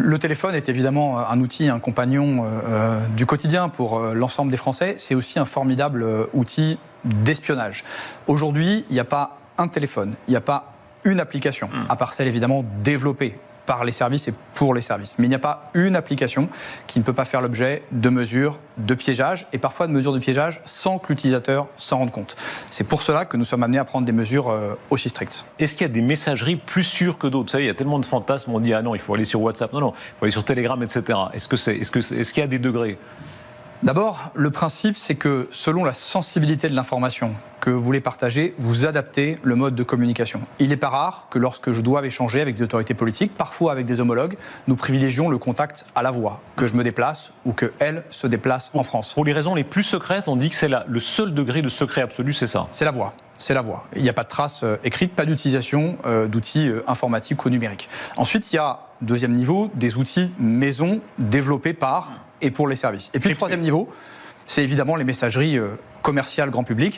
Le téléphone est évidemment un outil, un compagnon du quotidien pour l'ensemble des Français. C'est aussi un formidable outil d'espionnage. Aujourd'hui, il n'y a pas un téléphone, il n'y a pas une application, à part celle évidemment développée par les services et pour les services. Mais il n'y a pas une application qui ne peut pas faire l'objet de mesures de piégeage et parfois de mesures de piégeage sans que l'utilisateur s'en rende compte. C'est pour cela que nous sommes amenés à prendre des mesures aussi strictes. Est-ce qu'il y a des messageries plus sûres que d'autres? Vous savez, il y a tellement de fantasmes, on dit ah non, il faut aller sur WhatsApp, non, il faut aller sur Telegram, etc. Est-ce qu'il y a des degrés? D'abord, le principe, c'est que selon la sensibilité de l'information que vous voulez partager, vous adaptez le mode de communication. Il n'est pas rare que lorsque je dois échanger avec des autorités politiques, parfois avec des homologues, nous privilégions le contact à la voix, que je me déplace ou qu'elle se déplace en France. Pour les raisons les plus secrètes, on dit que c'est le seul degré de secret absolu, c'est ça? C'est la voix. C'est la voix. Il n'y a pas de trace écrite, pas d'utilisation d'outils informatiques ou numériques. Ensuite, il y a, deuxième niveau, des outils maison développés par et pour les services. Et puis le troisième niveau, c'est évidemment les messageries commerciales grand public.